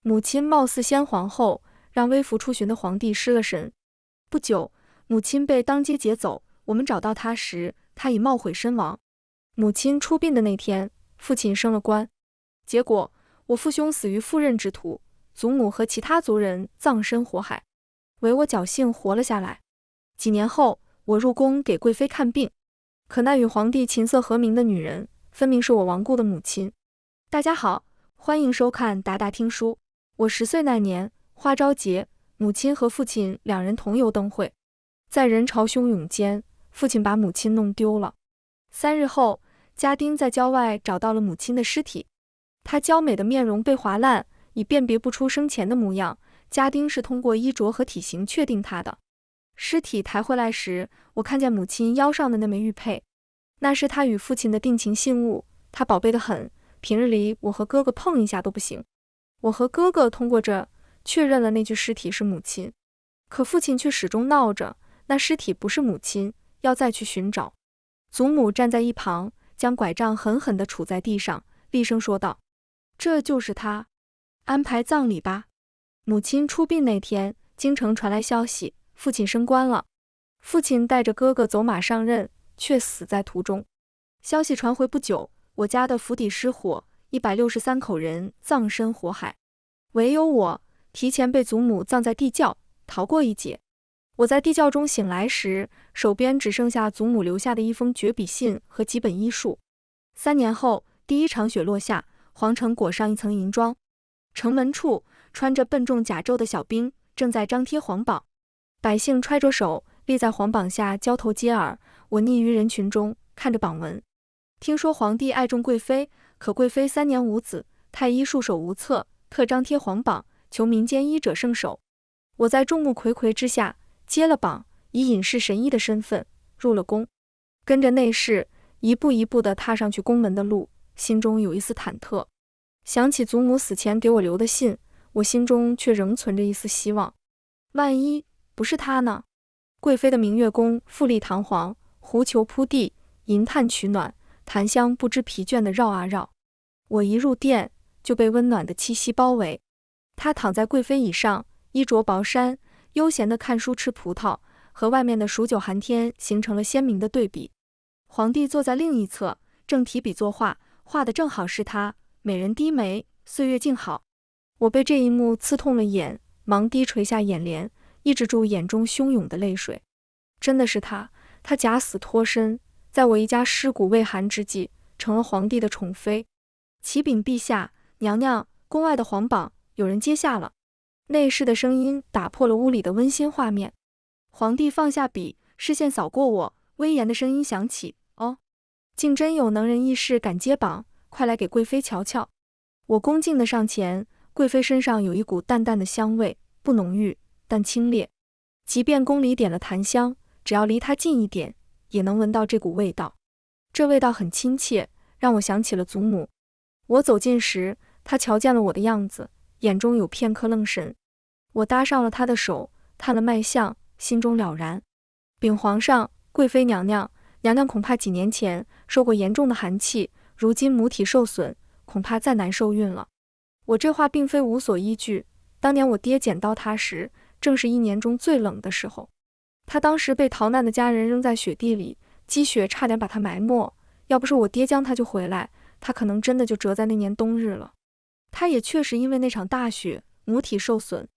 母亲貌似先皇后，让微服出巡的皇帝失了神。不久，母亲被当街劫走，我们找到她时，她已冒悔身亡。母亲出殡的那天，父亲升了官，结果我父兄死于赴任之途，祖母和其他族人葬身火海，唯我侥幸活了下来。几年后，我入宫给贵妃看病，可那与皇帝琴瑟和鸣的女人，分明是我亡故的母亲。大家好，欢迎收看达达听书。我10岁那年，花朝节，母亲和父亲两人同游灯会，在人潮汹涌间，父亲把母亲弄丢了。3日后，家丁在郊外找到了母亲的尸体，她娇美的面容被划烂，已辨别不出生前的模样。家丁是通过衣着和体型确定她的。尸体抬回来时，我看见母亲腰上的那枚玉佩，那是她与父亲的定情信物，她宝贝得很，平日里我和哥哥碰一下都不行。我和哥哥通过这确认了那具尸体是母亲，可父亲却始终闹着，那尸体不是母亲，要再去寻找。祖母站在一旁，将拐杖狠狠地杵在地上，厉声说道：“这就是他，安排葬礼吧。”母亲出殡那天，京城传来消息，父亲升官了。父亲带着哥哥走马上任，却死在途中。消息传回不久，我家的府邸失火，163口人葬身火海，唯有我提前被祖母葬在地窖，逃过一劫。我在地窖中醒来时，手边只剩下祖母留下的一封绝笔信和几本医术。3年后，第一场雪落下，皇城裹上一层银装。城门处，穿着笨重甲胄的小兵正在张贴皇榜，百姓揣着手立在皇榜下交头接耳。我匿于人群中，看着榜文。听说皇帝爱重贵妃，可贵妃3年无子，太医束手无策，特张贴皇榜，求民间医者圣手。我在众目睽睽之下接了榜，以隐士神医的身份入了宫，跟着内侍一步一步地踏上去宫门的路，心中有一丝忐忑。想起祖母死前给我留的信，我心中却仍存着一丝希望。万一不是他呢？贵妃的明月宫富丽堂皇，狐裘铺地，银炭取暖，檀香不知疲倦地绕啊绕。我一入殿，就被温暖的气息包围。她躺在贵妃椅上，衣着薄衫，悠闲地看书吃葡萄，和外面的数九寒天形成了鲜明的对比。皇帝坐在另一侧，正提笔作画，画的正好是他，美人低眉，岁月静好。我被这一幕刺痛了眼，忙低垂下眼帘，抑制住眼中汹涌的泪水。真的是他假死脱身，在我一家尸骨未寒之际，成了皇帝的宠妃。启禀陛下，娘娘，宫外的皇榜有人接下了。内侍的声音打破了屋里的温馨画面。皇帝放下笔，视线扫过我，威严的声音响起：“哦，竟真有能人异士敢接榜，快来给贵妃瞧瞧。”我恭敬地上前，贵妃身上有一股淡淡的香味，不浓郁，但清冽。即便宫里点了檀香，只要离她近一点，也能闻到这股味道。这味道很亲切，让我想起了祖母。我走近时，她瞧见了我的样子，眼中有片刻愣神。我搭上了她的手，探了脉象，心中了然。禀皇上，贵妃娘娘恐怕几年前受过严重的寒气，如今母体受损，恐怕再难受孕了。我这话并非无所依据，当年我爹捡到她时，正是1年中最冷的时候。她当时被逃难的家人扔在雪地里，积雪差点把她埋没，要不是我爹将她救回来，她可能真的就折在那年冬日了。她也确实因为那场大雪，母体受损，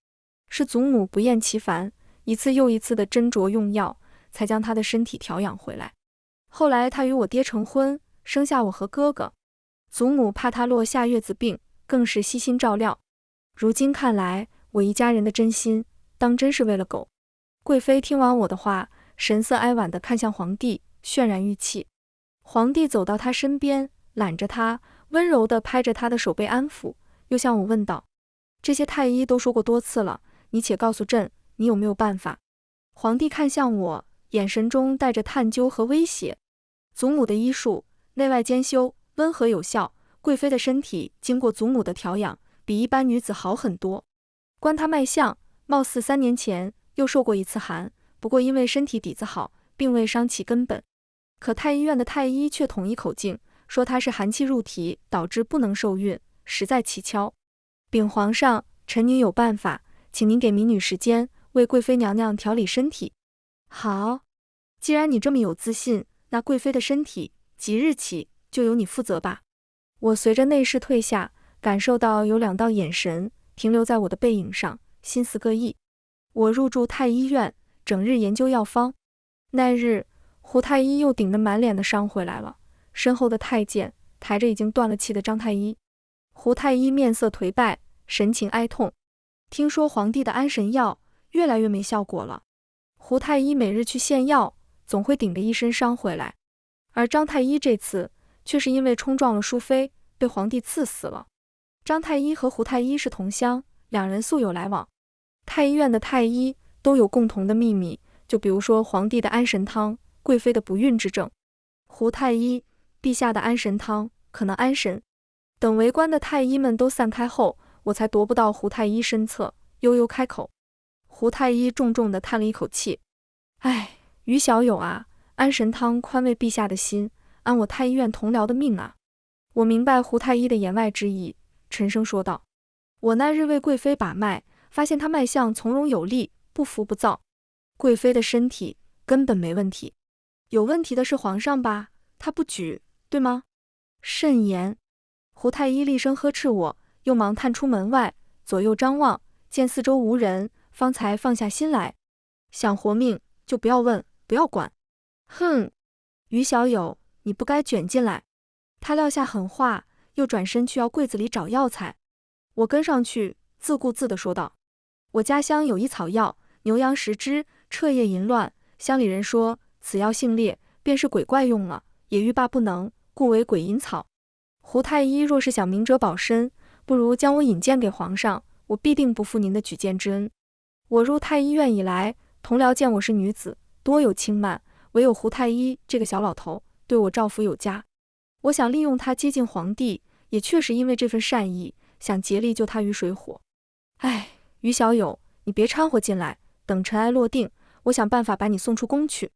是祖母不厌其烦，一次又一次的斟酌用药，才将她的身体调养回来。后来她与我爹成婚，生下我和哥哥。祖母怕她落下月子病，更是悉心照料。如今看来，我一家人的真心，当真是为了狗。贵妃听完我的话，神色哀婉地看向皇帝，渲然欲泣。皇帝走到她身边，揽着她，温柔地拍着她的手背安抚，又向我问道：“这些太医都说过多次了，你且告诉朕，你有没有办法？”皇帝看向我，眼神中带着探究和威胁。祖母的医术内外兼修，温和有效，贵妃的身体经过祖母的调养，比一般女子好很多。观她脉象，貌似3年前又受过一次寒，不过因为身体底子好，并未伤其根本。可太医院的太医却统一口径，说她是寒气入体，导致不能受孕，实在蹊跷。禀皇上，臣女有办法，请您给民女时间，为贵妃娘娘调理身体。好，既然你这么有自信，那贵妃的身体即日起就由你负责吧。我随着内侍退下，感受到有2道眼神停留在我的背影上，心思各异。我入住太医院，整日研究药方。那日，胡太医又顶着满脸的伤回来了，身后的太监抬着已经断了气的张太医。胡太医面色颓败，神情哀痛。听说皇帝的安神药越来越没效果了。胡太医每日去献药，总会顶着一身伤回来，而张太医这次却是因为冲撞了淑妃，被皇帝赐死了。张太医和胡太医是同乡，2人素有来往。太医院的太医都有共同的秘密，就比如说皇帝的安神汤，贵妃的不孕之症。胡太医，陛下的安神汤可能安神。等围观的太医们都散开后，我才踱步到胡太医身侧，悠悠开口。胡太医重重地叹了一口气，唉，于小友啊，安神汤宽慰陛下的心，安我太医院同僚的命啊。我明白胡太医的言外之意，沉声说道，我那日为贵妃把脉，发现她脉象从容有力，不浮不躁，贵妃的身体根本没问题。有问题的是皇上吧，他不举，对吗？慎言。胡太医厉声呵斥我，又忙探出门外，左右张望，见四周无人，方才放下心来。想活命就不要问，不要管。哼，于小友，你不该卷进来。他撂下狠话，又转身去要柜子里找药材。我跟上去，自顾自地说道，我家乡有一草药，牛羊食之，彻夜淫乱，乡里人说此药性烈，便是鬼怪用了，也欲罢不能，故为鬼淫草。胡太医若是想明哲保身，不如将我引荐给皇上，我必定不负您的举荐之恩。我入太医院以来，同僚见我是女子，多有轻慢，唯有胡太医这个小老头对我照拂有加。我想利用他接近皇帝，也确实因为这份善意，想竭力救他于水火。唉，于小友，你别掺和进来，等尘埃落定，我想办法把你送出宫去。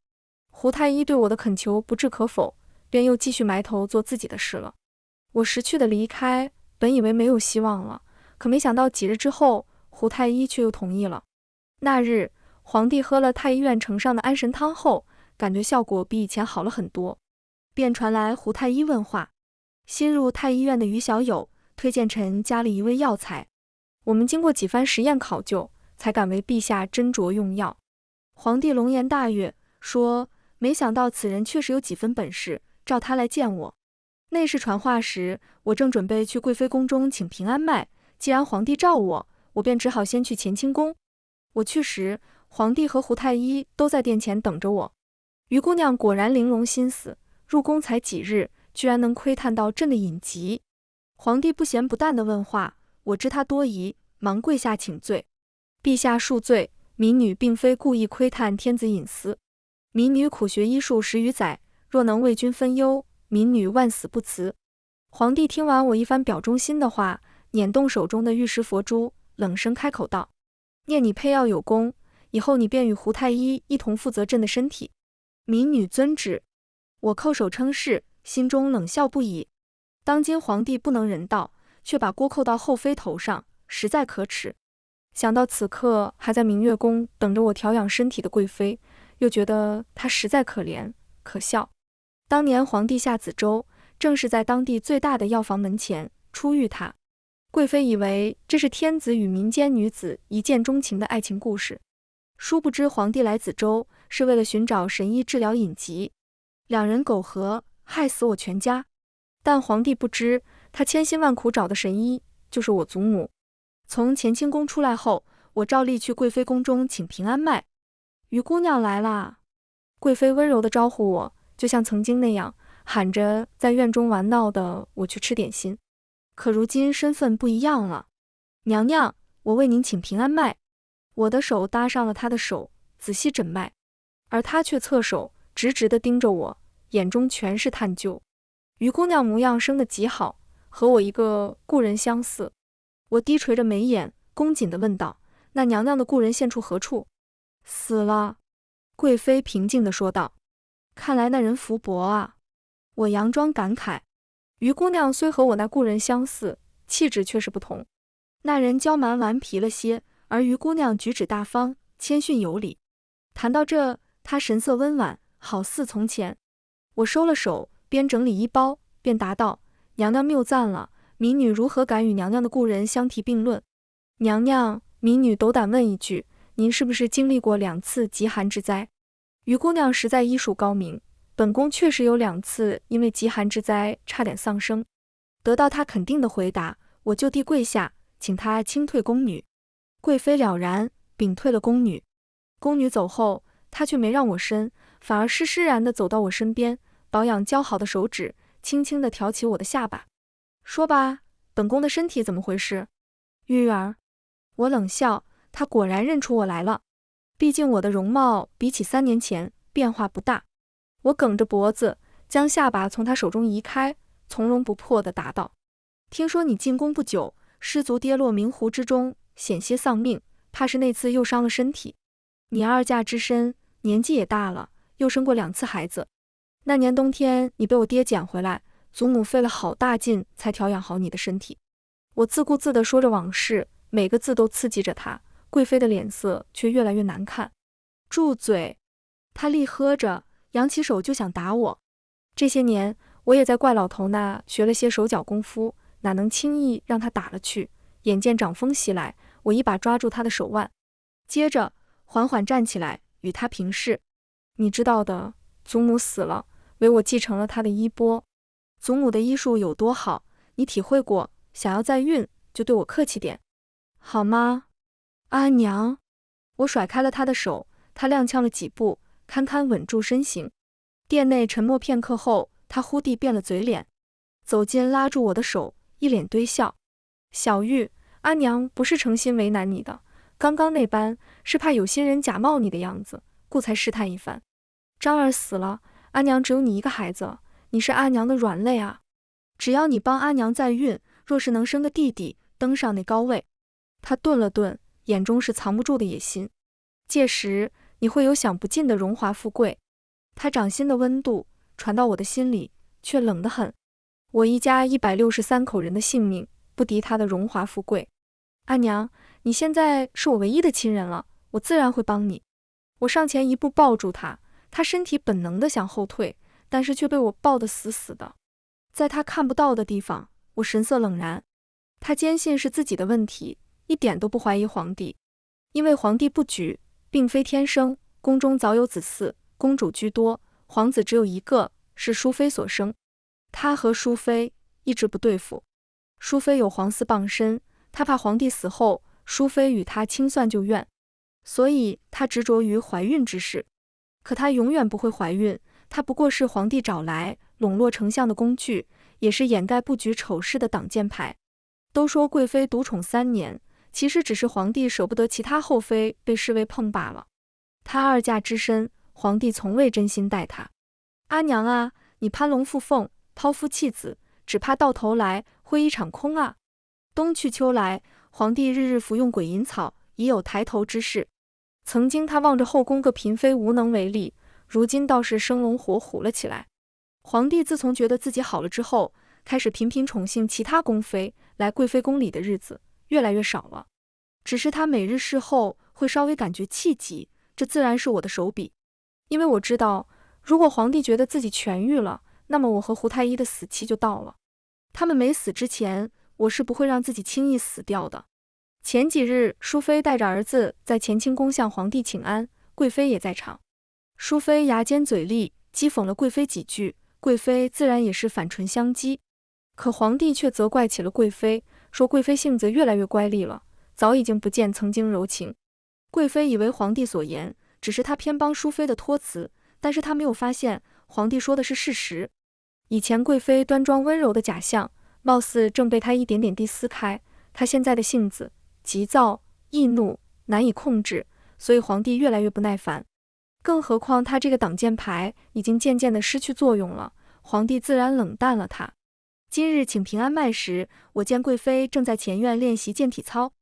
胡太医对我的恳求不置可否，便又继续埋头做自己的事了。我识趣的离开，本以为没有希望了，可没想到几日之后，胡太医却又同意了。那日，皇帝喝了太医院呈上的安神汤后，感觉效果比以前好了很多，便传来胡太医问话。新入太医院的于小友推荐臣加了一味药材，我们经过几番实验考究，才敢为陛下斟酌用药。皇帝龙颜大悦，说没想到此人确实有几分本事，召他来见我。内侍传话时，我正准备去贵妃宫中请平安脉，既然皇帝召我，我便只好先去乾清宫。我去时，皇帝和胡太医都在殿前等着我。于姑娘果然玲珑心思，入宫才几日，居然能窥探到朕的隐疾。皇帝不咸不淡地问话，我知他多疑，忙跪下请罪。陛下恕罪，民女并非故意窥探天子隐私，民女苦学医术10余载，若能为君分忧，民女万死不辞。皇帝听完我一番表忠心的话，捻动手中的玉石佛珠，冷声开口道，念你配药有功，以后你便与胡太医一同负责朕的身体。民女遵旨。我叩首称是，心中冷笑不已。当今皇帝不能人道，却把锅扣到后妃头上，实在可耻。想到此刻还在明月宫等着我调养身体的贵妃，又觉得她实在可怜可笑。当年皇帝下梓州，正是在当地最大的药房门前初遇她。贵妃以为这是天子与民间女子一见钟情的爱情故事，殊不知皇帝来梓州是为了寻找神医治疗隐疾，2人苟合，害死我全家。但皇帝不知，他千辛万苦找的神医就是我祖母。从乾清宫出来后，我照例去贵妃宫中请平安脉。于姑娘来啦！贵妃温柔地招呼我，就像曾经那样，喊着在院中玩闹的我去吃点心。可如今身份不一样了，娘娘，我为您请平安脉。我的手搭上了她的手，仔细诊脉，而她却侧手直直地盯着我，眼中全是探究。于姑娘模样生得极好，和我一个故人相似。我低垂着眉眼，恭谨地问道，那娘娘的故人现处何处？死了。贵妃平静地说道，看来那人福薄啊。我佯装感慨，于姑娘虽和我那故人相似，气质却是不同。那人娇蛮顽皮了些，而于姑娘举止大方，谦逊有礼。谈到这，她神色温婉，好似从前。我收了手，边整理衣包，便答道：娘娘谬赞了，民女如何敢与娘娘的故人相提并论？娘娘，民女斗胆问一句，您是不是经历过2次极寒之灾？于姑娘实在医术高明，本宫确实有2次因为极寒之灾差点丧生。得到她肯定的回答，我就地跪下，请她轻退宫女。贵妃了然，屏退了宫女。宫女走后，她却没让我伸，反而施施然地走到我身边，保养姣好的手指，轻轻地挑起我的下巴。说吧，本宫的身体怎么回事？玉儿，我冷笑，她果然认出我来了。毕竟我的容貌比起3年前变化不大。我梗着脖子，将下巴从她手中移开，从容不迫地答道：听说你进宫不久，失足跌落明湖之中，险些丧命，怕是那次又伤了身体。你2嫁之身，年纪也大了，又生过2次孩子。那年冬天你被我爹捡回来，祖母费了好大劲才调养好你的身体。我自顾自地说着往事，每个字都刺激着她。贵妃的脸色却越来越难看。住嘴！她厉喝着，扬起手就想打我。这些年我也在怪老头那学了些手脚功夫，哪能轻易让他打了去。眼见掌风袭来，我一把抓住他的手腕，接着缓缓站起来，与他平视。你知道的，祖母死了，唯我继承了她的衣钵。祖母的医术有多好，你体会过，想要再孕，就对我客气点，好吗？阿娘，我甩开了他的手，他踉跄了几步，堪堪稳住身形。殿内沉默片刻后，他忽地变了嘴脸，走近拉住我的手，一脸堆笑。小玉，阿娘不是诚心为难你的，刚刚那般是怕有心人假冒你的样子，故才试探一番。张儿死了，阿娘只有你一个孩子，你是阿娘的软肋啊。只要你帮阿娘再孕，若是能生个弟弟，登上那高位。他顿了顿，眼中是藏不住的野心。届时你会有享不尽的荣华富贵。他掌心的温度传到我的心里，却冷得很。我一家163口人的性命，不敌他的荣华富贵。阿娘，你现在是我唯一的亲人了，我自然会帮你。我上前一步抱住他，他身体本能的想后退，但是却被我抱得死死的。在他看不到的地方，我神色冷然。他坚信是自己的问题，一点都不怀疑皇帝。因为皇帝不举，并非天生，宫中早有子嗣，公主居多，皇子只有一个，是淑妃所生。他和淑妃一直不对付。淑妃有皇嗣傍身，他怕皇帝死后，淑妃与他清算旧怨，所以他执着于怀孕之事。可他永远不会怀孕，他不过是皇帝找来笼络丞相的工具，也是掩盖不举丑事的挡箭牌。都说贵妃独宠3年，其实只是皇帝舍不得其他后妃被视为碰罢了。他2嫁之身，皇帝从未真心待他。阿娘啊，你攀龙附凤，抛夫弃子，只怕到头来会一场空啊。冬去秋来，皇帝日日服用鬼银草，已有抬头之势。曾经他望着后宫各嫔妃无能为力，如今倒是生龙活虎了起来。皇帝自从觉得自己好了之后，开始频频宠幸其他宫妃，来贵妃宫里的日子越来越少了。只是他每日事后会稍微感觉气急，这自然是我的手笔。因为我知道，如果皇帝觉得自己痊愈了，那么我和胡太医的死期就到了。他们没死之前，我是不会让自己轻易死掉的。前几日，淑妃带着儿子在乾清宫向皇帝请安，贵妃也在场。淑妃牙尖嘴利，讥讽了贵妃几句，贵妃自然也是反唇相讥。可皇帝却责怪起了贵妃，说贵妃性子越来越乖戾了，早已经不见曾经柔情。贵妃以为皇帝所言只是他偏帮淑妃的托词，但是他没有发现皇帝说的是事实。以前贵妃端庄温柔的假象，貌似正被他一点点地撕开。他现在的性子急躁易怒，难以控制，所以皇帝越来越不耐烦。更何况他这个挡箭牌已经渐渐地失去作用了，皇帝自然冷淡了他。今日请平安脉时，我见贵妃正在前院练习健体操，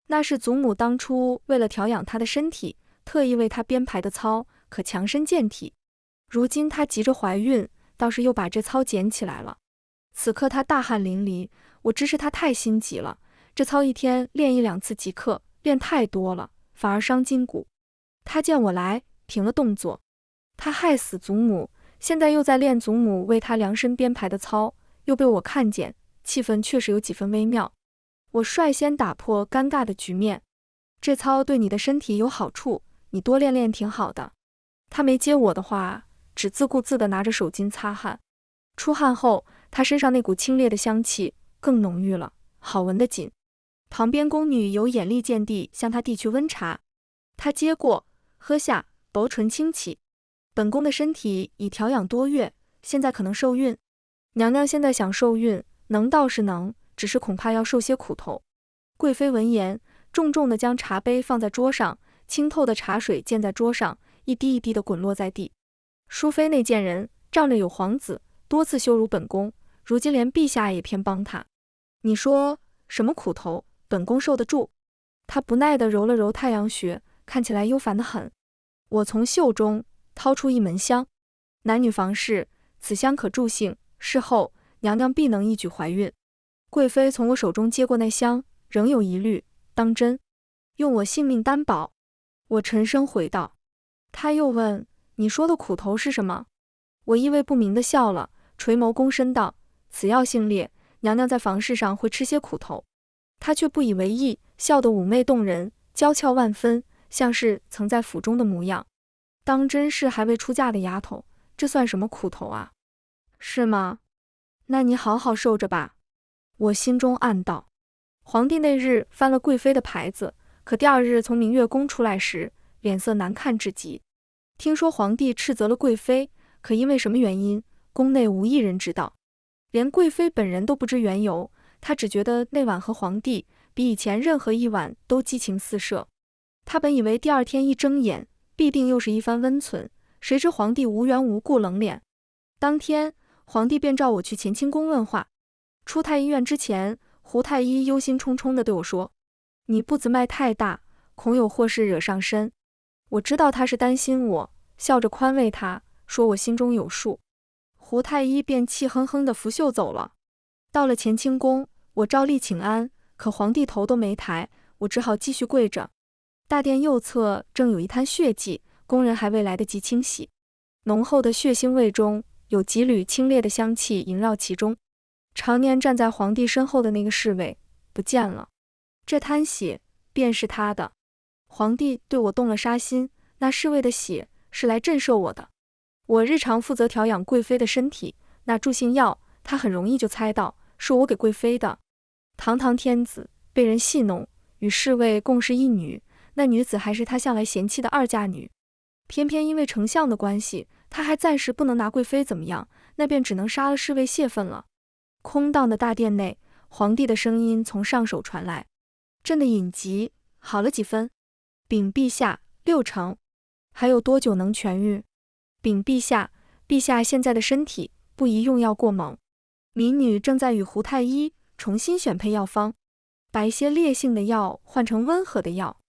那是祖母当初为了调养她的身体，特意为她编排的操，可强身健体。如今她急着怀孕，倒是又把这操捡起来了。此刻她大汗淋漓，我知是她太心急了，这操一天练1-2次即可，练太多了，反而伤筋骨。他见我来，停了动作。他害死祖母，现在又在练祖母为他量身编排的操，又被我看见，气氛确实有几分微妙。我率先打破尴尬的局面。这操对你的身体有好处，你多练练挺好的。他没接我的话，只自顾自地拿着手巾擦汗。出汗后，他身上那股清冽的香气更浓郁了，好闻得紧。旁边宫女有眼力见地向他递去温茶，他接过，喝下，薄唇轻启。本宫的身体已调养多月，现在可能受孕。娘娘现在想受孕，能倒是能，只是恐怕要受些苦头。贵妃闻言，重重地将茶杯放在桌上，清透的茶水溅在桌上，一滴一滴地滚落在地。淑妃那贱人仗着有皇子，多次羞辱本宫，如今连陛下也偏帮他。你说什么苦头，本宫受得住？他不耐地揉了揉太阳穴，看起来忧烦得很。我从袖中掏出一门香，男女房事，此香可助兴，事后娘娘必能一举怀孕。贵妃从我手中接过那香，仍有疑虑，当真？用我性命担保。我沉声回道。他又问，你说的苦头是什么？我意味不明地笑了，垂眸躬身道，此药性烈，娘娘在房事上会吃些苦头。他却不以为意，笑得妩媚动人，娇俏万分，像是曾在府中的模样。当真是还未出嫁的丫头，这算什么苦头啊？是吗？那你好好受着吧。我心中暗道。皇帝那日翻了贵妃的牌子，可第二日从明月宫出来时，脸色难看至极。听说皇帝斥责了贵妃，可因为什么原因，宫内无一人知道，连贵妃本人都不知缘由。她只觉得那晚和皇帝比以前任何一晚都激情四射。她本以为第二天一睁眼，必定又是一番温存，谁知皇帝无缘无故冷脸。当天，皇帝便召我去乾清宫问话。出太医院之前，胡太医忧心忡忡地对我说：“你步子迈太大，恐有祸事惹上身。”我知道他是担心我，笑着宽慰他，说我心中有数。胡太医便气哼哼地拂袖走了。到了乾清宫，我照例请安，可皇帝头都没抬，我只好继续跪着。大殿右侧正有一滩血迹，宫人还未来得及清洗，浓厚的血腥味中有几缕清冽的香气萦绕其中。常年站在皇帝身后的那个侍卫不见了，这滩血便是他的。皇帝对我动了杀心，那侍卫的血是来震慑我的。我日常负责调养贵妃的身体，那助兴药他很容易就猜到是我给贵妃的。堂堂天子被人戏弄，与侍卫共侍一女，那女子还是他向来嫌弃的二嫁女。偏偏因为丞相的关系，他还暂时不能拿贵妃怎么样，那便只能杀了侍卫泄愤了。空荡的大殿内，皇帝的声音从上首传来：“朕的隐疾好了几分？”禀陛下，6成。还有多久能痊愈？禀陛下，陛下现在的身体不宜用药过猛。民女正在与胡太医重新选配药方，把一些烈性的药换成温和的药。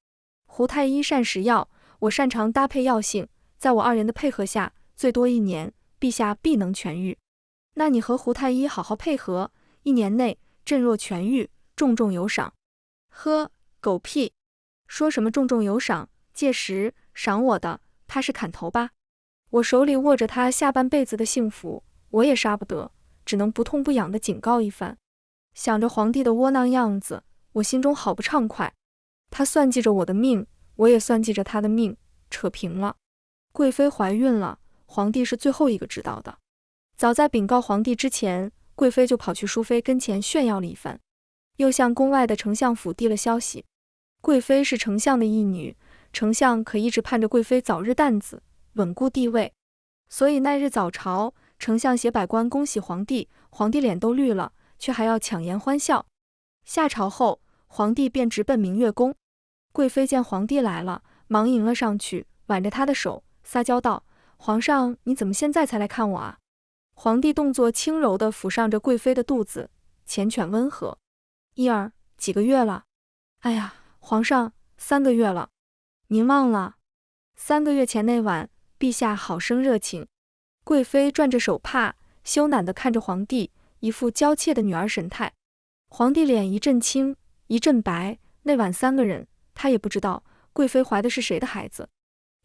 胡太医善食药，我擅长搭配药性，在我二人的配合下，最多1年，陛下必能痊愈。那你和胡太医好好配合，1年内朕若痊愈，重重有赏。呵，狗屁！说什么重重有赏，届时赏我的怕是砍头吧？我手里握着他下半辈子的幸福，我也杀不得，只能不痛不痒地警告一番。想着皇帝的窝囊样子，我心中好不畅快。他算计着我的命，我也算计着他的命，扯平了。贵妃怀孕了，皇帝是最后一个知道的。早在禀告皇帝之前，贵妃就跑去淑妃跟前炫耀了一番，又向宫外的丞相府递了消息。贵妃是丞相的义女，丞相可一直盼着贵妃早日诞子，稳固地位。所以那日早朝，丞相携百官恭喜皇帝，皇帝脸都绿了，却还要强颜欢笑。下朝后，皇帝便直奔明月宫。贵妃见皇帝来了，忙迎了上去，挽着他的手，撒娇道：“皇上，你怎么现在才来看我啊？”皇帝动作轻柔地抚上着贵妃的肚子，缱绻温和：“一儿，几个月了？”“哎呀，皇上，3个月了。”“您忘了？3个月前那晚，陛下好生热情。”贵妃转着手帕，羞赧地看着皇帝，一副娇怯的女儿神态。皇帝脸一阵青，一阵白。那晚3个人，他也不知道贵妃怀的是谁的孩子。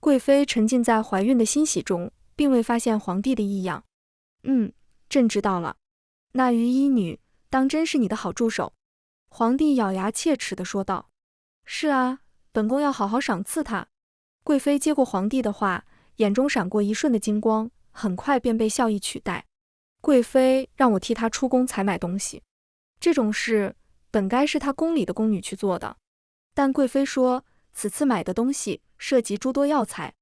贵妃沉浸在怀孕的欣喜中，并未发现皇帝的异样。朕知道了。那于医女当真是你的好助手。皇帝咬牙切齿地说道。是啊，本宫要好好赏赐他。贵妃接过皇帝的话，眼中闪过一瞬的金光，很快便被笑意取代。贵妃让我替她出宫采买东西，这种事本该是她宫里的宫女去做的，但贵妃说此次买的东西涉及诸多药材，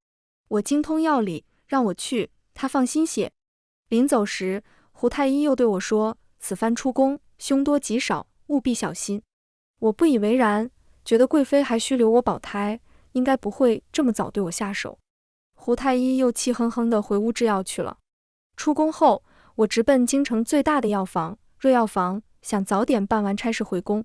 我精通药理，让我去，她放心些。临走时，胡太医又对我说，此番出宫，凶多吉少，务必小心。我不以为然，觉得贵妃还需留我保胎，应该不会这么早对我下手。胡太医又气哼哼地回屋制药去了。出宫后，我直奔京城最大的药房瑞药房，想早点办完差事回宫。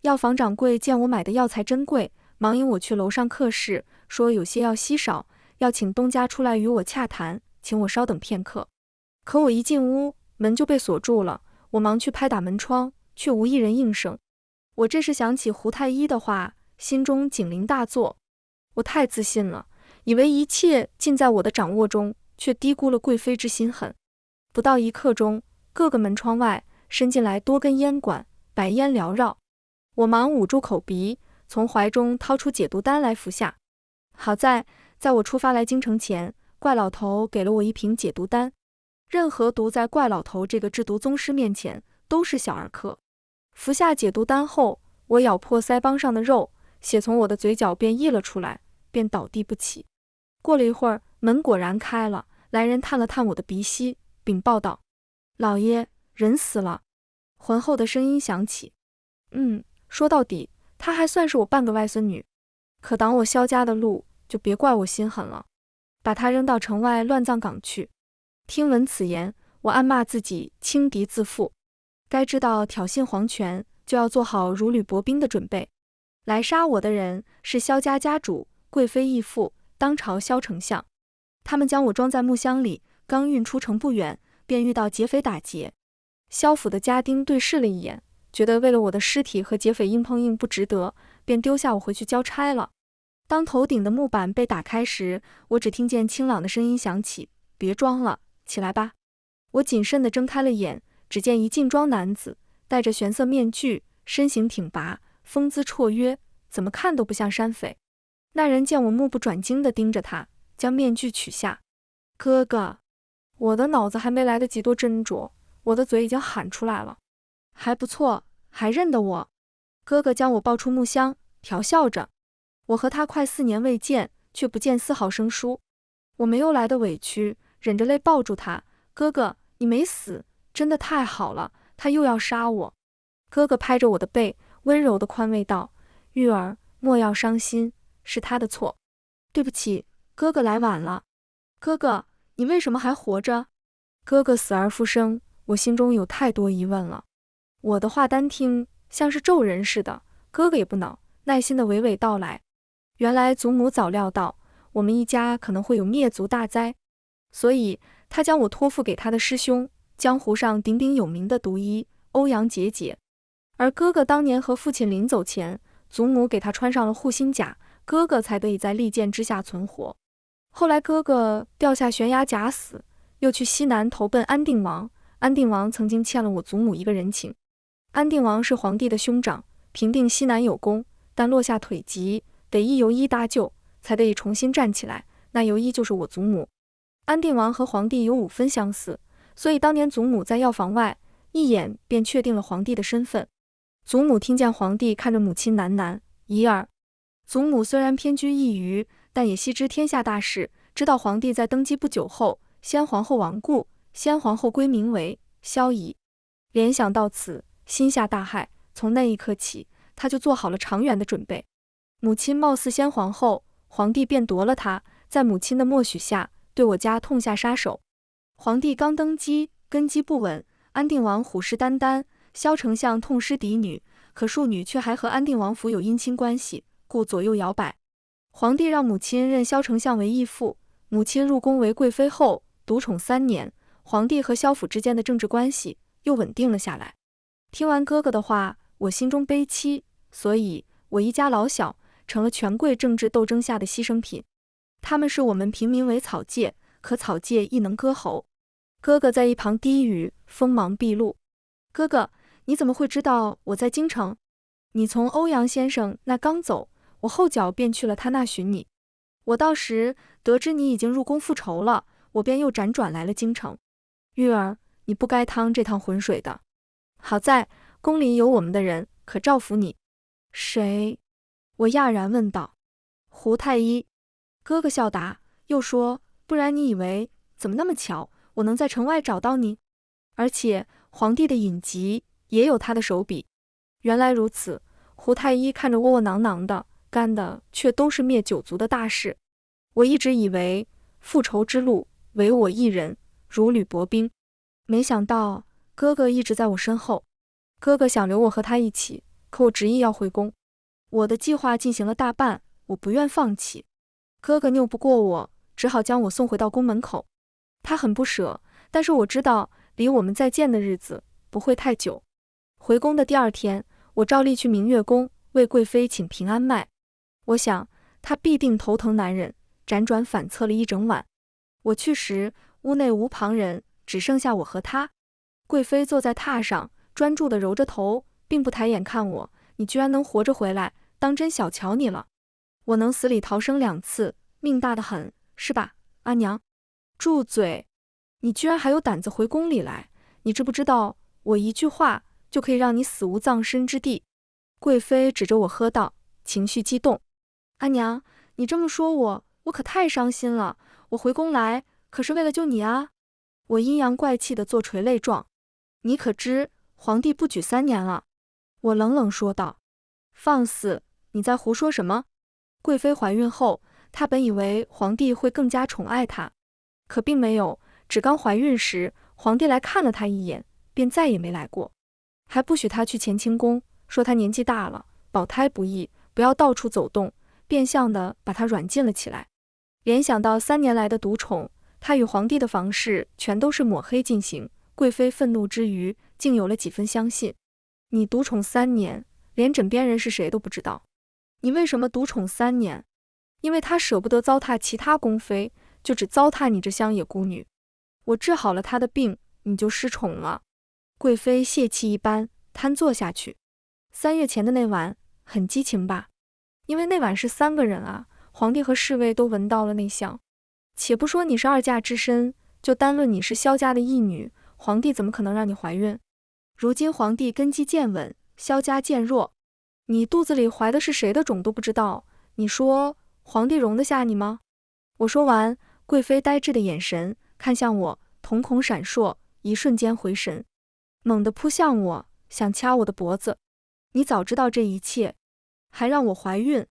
药房掌柜见我买的药材珍贵，忙引我去楼上客室，说有些药稀少，要请东家出来与我洽谈，请我稍等片刻。可我一进屋，门就被锁住了，我忙去拍打门窗，却无一人应声。我这时想起胡太医的话，心中警铃大作。我太自信了，以为一切尽在我的掌握中，却低估了贵妃之心狠。不到1刻钟，各个门窗外伸进来多根烟管，白烟缭绕。我忙捂住口鼻，从怀中掏出解毒丹来服下。好在我出发来京城前，怪老头给了我一瓶解毒丹。任何毒在怪老头这个制毒宗师面前都是小儿科。服下解毒丹后，我咬破腮帮上的肉，血从我的嘴角便溢了出来，便倒地不起。过了一会儿，门果然开了，来人探了探我的鼻息，禀报道：老爷，人死了。浑厚的声音响起。说到底，她还算是我半个外孙女，可挡我萧家的路，就别怪我心狠了，把她扔到城外乱葬岗去。听闻此言，我暗骂自己轻敌自负，该知道挑衅皇权，就要做好如履薄冰的准备。来杀我的人是萧家家主、贵妃义父，当朝萧丞相。他们将我装在木箱里，刚运出城不远，便遇到劫匪打劫。萧府的家丁对视了一眼，觉得为了我的尸体和劫匪硬碰硬不值得，便丢下我回去交差了。当头顶的木板被打开时，我只听见清朗的声音响起：别装了，起来吧。我谨慎地睁开了眼，只见一劲装男子，戴着玄色面具，身形挺拔，风姿绰约，怎么看都不像山匪。那人见我目不转睛地盯着他，将面具取下。哥哥，我的脑子还没来得及多斟酌，我的嘴已经喊出来了。还不错，还认得我。哥哥将我抱出木箱，调笑着。我和他快4年未见，却不见丝毫生疏。我没有来的委屈，忍着泪抱住他。哥哥，你没死，真的太好了，他又要杀我。哥哥拍着我的背，温柔地宽慰道：玉儿，莫要伤心，是他的错。对不起，哥哥来晚了。哥哥，你为什么还活着？哥哥死而复生，我心中有太多疑问了。我的话单听像是咒人似的，哥哥也不恼，耐心地娓娓道来。原来祖母早料到我们一家可能会有灭族大灾，所以他将我托付给他的师兄，江湖上鼎鼎有名的毒医欧阳解解。而哥哥当年和父亲临走前，祖母给他穿上了护心甲，哥哥才得以在利剑之下存活。后来哥哥掉下悬崖假死，又去西南投奔安定王。安定王曾经欠了我祖母一个人情。安定王是皇帝的兄长，平定西南有功，但落下腿疾，得一游医搭救，才得以重新站起来。那游医就是我祖母。安定王和皇帝有5分相似，所以当年祖母在药房外一眼便确定了皇帝的身份。祖母听见皇帝看着母亲喃喃：怡儿。祖母虽然偏居一隅，但也悉知天下大事，知道皇帝在登基不久后，先皇后亡故，先皇后归名为萧仪。联想到此，心下大骇，从那一刻起，他就做好了长远的准备。母亲貌似先皇后，皇帝便夺了她，在母亲的默许下，对我家痛下杀手。皇帝刚登基，根基不稳，安定王虎视眈眈，萧丞相痛失嫡女，可庶女却还和安定王府有姻亲关系，故左右摇摆。皇帝让母亲认萧丞相为义父，母亲入宫为贵妃后，独宠3年，皇帝和萧府之间的政治关系又稳定了下来。听完哥哥的话，我心中悲戚，所以我一家老小成了权贵政治斗争下的牺牲品。他们视我们平民为草芥，可草芥亦能割喉。哥哥在一旁低语，锋芒毕露。哥哥，你怎么会知道我在京城？你从欧阳先生那刚走，我后脚便去了他那寻你。我到时得知你已经入宫复仇了，我便又辗转来了京城。玉儿，你不该趟这趟浑水的。好在宫里有我们的人可照拂你。谁？我讶然问道。胡太医。哥哥笑答，又说，不然你以为怎么那么巧，我能在城外找到你？而且皇帝的隐疾也有他的手笔。原来如此。胡太医看着窝窝囊囊的，干的却都是灭九族的大事。我一直以为复仇之路唯我一人，如履薄冰，没想到哥哥一直在我身后。哥哥想留我和他一起，可我执意要回宫。我的计划进行了大半，我不愿放弃。哥哥拗不过我，只好将我送回到宫门口。他很不舍，但是我知道离我们再见的日子不会太久。回宫的第二天，我照例去明月宫为贵妃请平安脉。我想她必定头疼难忍，辗转反侧了一整晚。我去时，屋内无旁人，只剩下我和她。贵妃坐在榻上，专注地揉着头，并不抬眼看我。你居然能活着回来，当真小瞧你了。我能死里逃生2次，命大得很，是吧，阿娘？住嘴！你居然还有胆子回宫里来，你知不知道我一句话就可以让你死无葬身之地？贵妃指着我喝道，情绪激动。阿娘，你这么说我可太伤心了。我回宫来可是为了救你啊！我阴阳怪气地做垂泪状。你可知皇帝不举3年了？我冷冷说道。放肆！你在胡说什么？贵妃怀孕后，她本以为皇帝会更加宠爱她，可并没有。只刚怀孕时，皇帝来看了她一眼，便再也没来过，还不许她去乾清宫，说她年纪大了，保胎不易，不要到处走动，变相的把她软禁了起来。联想到3年来的独宠，她与皇帝的房事全都是抹黑进行，贵妃愤怒之余，竟有了几分相信。你独宠3年，连枕边人是谁都不知道。你为什么独宠3年？因为他舍不得糟蹋其他宫妃，就只糟蹋你这乡野孤女。我治好了他的病，你就失宠了。贵妃泄气一般瘫坐下去。3月前的那晚很激情吧？因为那晚是3个人啊，皇帝和侍卫都闻到了那香。且不说你是2嫁之身，就单论你是萧家的义女，皇帝怎么可能让你怀孕？如今皇帝根基渐稳，萧家渐弱，你肚子里怀的是谁的种都不知道，你说皇帝容得下你吗？我说完，贵妃呆滞的眼神看向我，瞳孔闪烁，一瞬间回神，猛地扑向我，想掐我的脖子。你早知道这一切，还让我怀孕？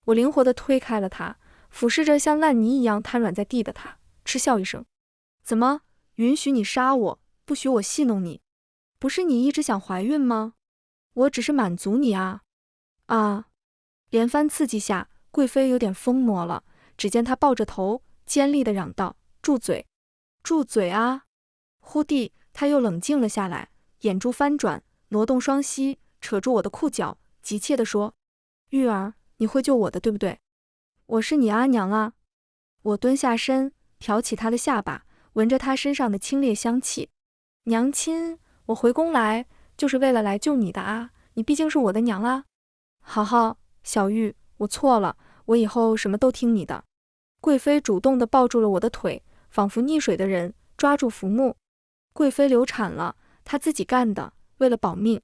我灵活地推开了他，俯视着像烂泥一样瘫软在地的他，嗤笑一声。怎么允许你杀我，不许我戏弄你？不是你一直想怀孕吗？我只是满足你啊。啊！连番刺激下，贵妃有点疯魔了，只见她抱着头，尖利地嚷道：住嘴！住嘴啊！忽地，她又冷静了下来，眼珠翻转，挪动双膝，扯住我的裤脚，急切地说：玉儿，你会救我的，对不对？我是你阿娘啊！我蹲下身，挑起她的下巴，闻着她身上的清冽香气。娘亲，我回宫来就是为了来救你的啊，你毕竟是我的娘啊。好好，小玉，我错了，我以后什么都听你的。贵妃主动地抱住了我的腿，仿佛溺水的人抓住浮木。贵妃流产了，她自己干的，为了保命。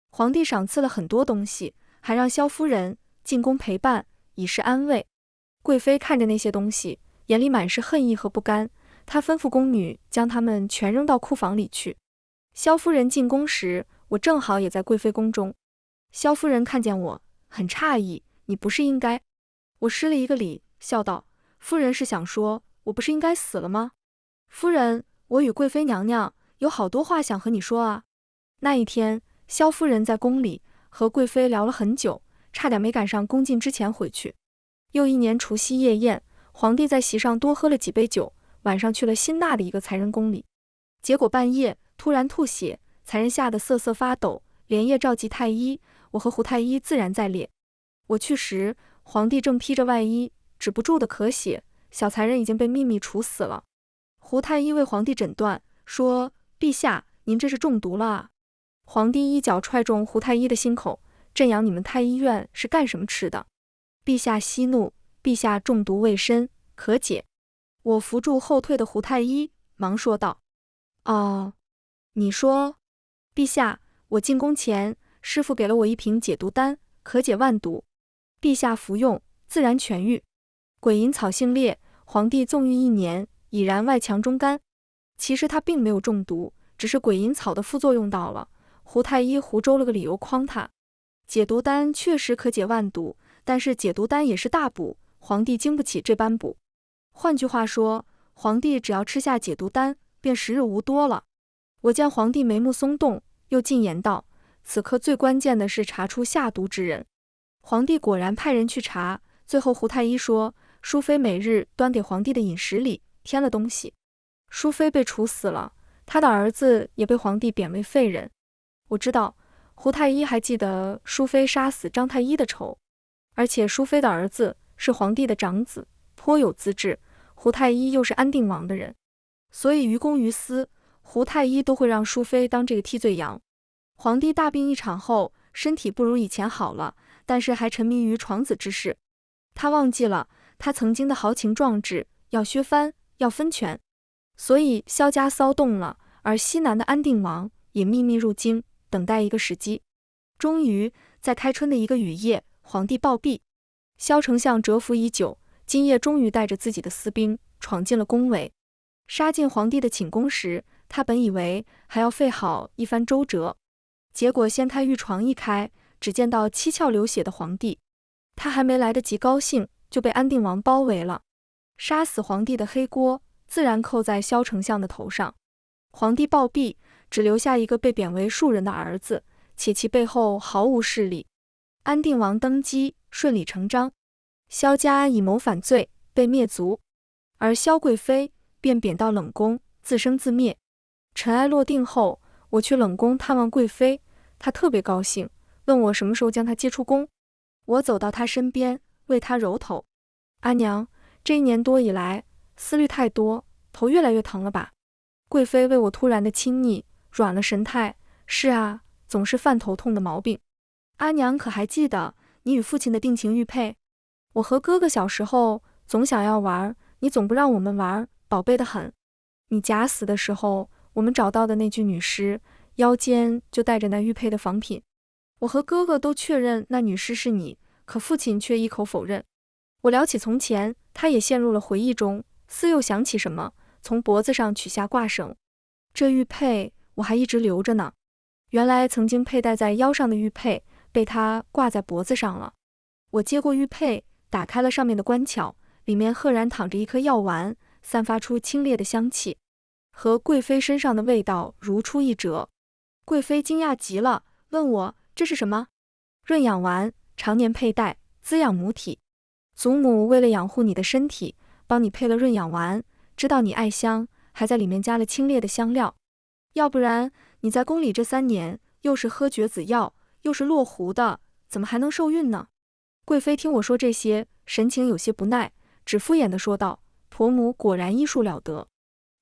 皇帝赏赐了很多东西，还让萧夫人进宫陪伴，以示安慰。贵妃看着那些东西，眼里满是恨意和不甘，她吩咐宫女将它们全扔到库房里去。萧夫人进宫时，我正好也在贵妃宫中。萧夫人看见我，很诧异，你不是应该……我施了一个礼，笑道：夫人是想说，我不是应该死了吗？夫人，我与贵妃娘娘有好多话想和你说啊。那一天，萧夫人在宫里和贵妃聊了很久，差点没赶上宫禁之前回去。又一年除夕夜宴，皇帝在席上多喝了几杯酒，晚上去了辛纳的一个才人宫里，结果半夜突然吐血，才人吓得瑟瑟发抖，连夜召集太医，我和胡太医自然在列。我去时，皇帝正披着外衣，止不住的咳血，小才人已经被秘密处死了。胡太医为皇帝诊断，说：“陛下，您这是中毒了啊！”皇帝一脚踹中胡太医的心口，镇阳你们太医院是干什么吃的？陛下息怒，陛下中毒未深，可解。我扶住后退的胡太医，忙说道：“哦，你说，陛下，我进宫前，师傅给了我一瓶解毒丹，可解万毒，陛下服用，自然痊愈。鬼银草性烈，皇帝纵欲1年，已然外强中干。其实他并没有中毒，只是鬼银草的副作用到了。”胡太医胡诌了个理由诓他。解毒丹确实可解万毒，但是解毒丹也是大补，皇帝经不起这般补。换句话说，皇帝只要吃下解毒丹，便时日无多了。我见皇帝眉目松动，又进言道：“此刻最关键的是查出下毒之人。”皇帝果然派人去查，最后胡太医说，淑妃每日端给皇帝的饮食里添了东西。淑妃被处死了，他的儿子也被皇帝贬为废人。我知道胡太医还记得淑妃杀死张太医的仇，而且淑妃的儿子是皇帝的长子，颇有资质，胡太医又是安定王的人，所以于公于私，胡太医都会让淑妃当这个替罪羊。皇帝大病一场后，身体不如以前好了，但是还沉迷于床子之事。他忘记了他曾经的豪情壮志，要削藩，要分权，所以萧家骚动了，而西南的安定王也秘密入京，等待一个时机。终于在开春的一个雨夜，皇帝暴毙，萧丞相蛰伏已久，今夜终于带着自己的私兵闯进了宫闱。杀进皇帝的寝宫时，他本以为还要费好一番周折，结果掀开御床一开，只见到七窍流血的皇帝。他还没来得及高兴，就被安定王包围了。杀死皇帝的黑锅自然扣在萧丞相的头上。皇帝暴毙，只留下一个被贬为庶人的儿子，且其背后毫无势力。安定王登基，顺理成章，萧家以谋反罪被灭族，而萧贵妃便贬到冷宫，自生自灭。尘埃落定后，我去冷宫探望贵妃，她特别高兴，问我什么时候将她接出宫。我走到她身边，为她揉头：“阿娘，这1年多以来，思虑太多，头越来越疼了吧？”贵妃为我突然的亲昵，软了神态：“是啊，总是犯头痛的毛病。阿娘可还记得你与父亲的定情玉佩？我和哥哥小时候总想要玩，你总不让我们玩，宝贝得很。你假死的时候，我们找到的那具女尸，腰间就带着那玉佩的仿品。我和哥哥都确认那女尸是你，可父亲却一口否认。我聊起从前，他也陷入了回忆中，似又想起什么，从脖子上取下挂绳。这玉佩我还一直留着呢。原来曾经佩戴在腰上的玉佩，被他挂在脖子上了。我接过玉佩，打开了上面的关巧，里面赫然躺着一颗药丸，散发出清冽的香气，和贵妃身上的味道如出一辙。贵妃惊讶极了，问我这是什么？润养丸，常年佩戴，滋养母体。祖母为了养护你的身体，帮你配了润养丸，知道你爱香，还在里面加了清冽的香料。要不然你在宫里这3年，又是喝绝子药，又是落壶的，怎么还能受孕呢？贵妃听我说这些，神情有些不耐，只敷衍地说道：“婆母果然医术了得，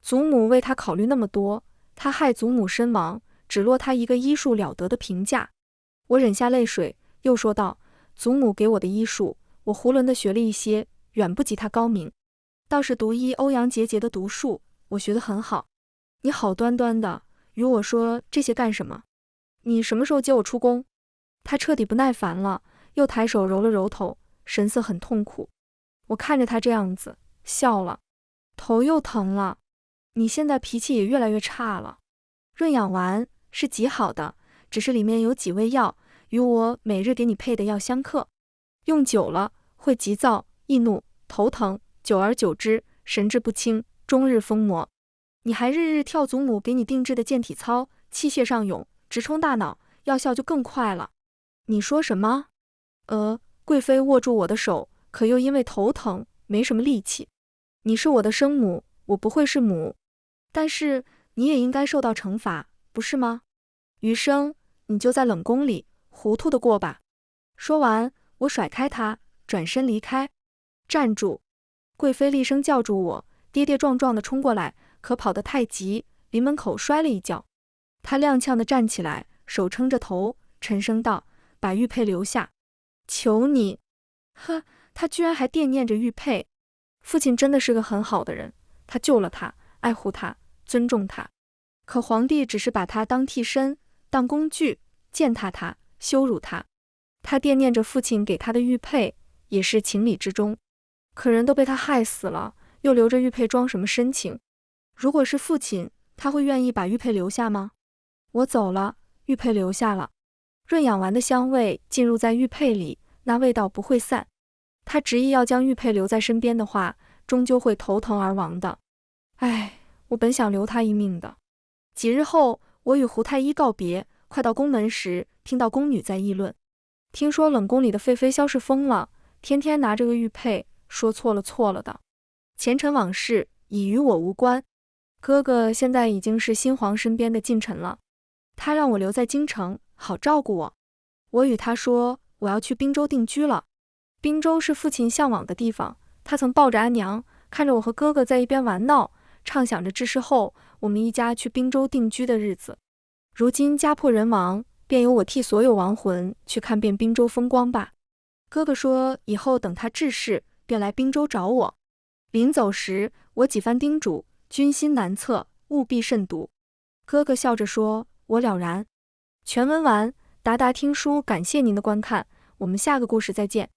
祖母为她考虑那么多，她害祖母身亡，只落她一个医术了得的评价。”我忍下泪水，又说道：“祖母给我的医术，我囫囵地学了一些，远不及她高明。倒是读医欧阳杰杰的毒术，我学得很好。你好端端的与我说这些干什么？你什么时候接我出宫？”他彻底不耐烦了，又抬手揉了揉头，神色很痛苦。我看着他这样子，笑了。头又疼了，你现在脾气也越来越差了。润养丸是极好的，只是里面有几味药，与我每日给你配的药相克，用久了会急躁、易怒、头疼，久而久之，神志不清，终日疯魔。你还日日跳祖母给你定制的健体操，气血上涌，直冲大脑，药效就更快了。你说什么？贵妃握住我的手，可又因为头疼没什么力气。你是我的生母，我不会是母，但是你也应该受到惩罚，不是吗？余生你就在冷宫里，糊涂的过吧。说完，我甩开他，转身离开。站住！贵妃厉声叫住我，跌跌撞撞地冲过来，可跑得太急，临门口摔了一跤。她踉跄地站起来，手撑着头，沉声道：“把玉佩留下，求你。”呵，他居然还惦念着玉佩。父亲真的是个很好的人，他救了他，爱护他，尊重他。可皇帝只是把他当替身，当工具，践踏他，羞辱他。他惦念着父亲给他的玉佩，也是情理之中。可人都被他害死了，又留着玉佩装什么深情？如果是父亲，他会愿意把玉佩留下吗？我走了，玉佩留下了。润养丸的香味进入在玉佩里，那味道不会散。他执意要将玉佩留在身边的话，终究会头疼而亡的。唉，我本想留他一命的。几日后，我与胡太医告别，快到宫门时，听到宫女在议论，听说冷宫里的废妃萧氏疯了，天天拿这个玉佩，说错了的。前尘往事已与我无关。哥哥现在已经是新皇身边的近臣了，他让我留在京城，好照顾我。我与他说，我要去滨州定居了。滨州是父亲向往的地方，他曾抱着安娘，看着我和哥哥在一边玩闹，畅想着治世后我们一家去滨州定居的日子。如今家破人亡，便由我替所有亡魂去看遍滨州风光吧。哥哥说以后等他治世，便来滨州找我。临走时，我几番叮嘱，君心难测，务必慎独。哥哥笑着说，我了然。全文完，达达听书感谢您的观看，我们下个故事再见。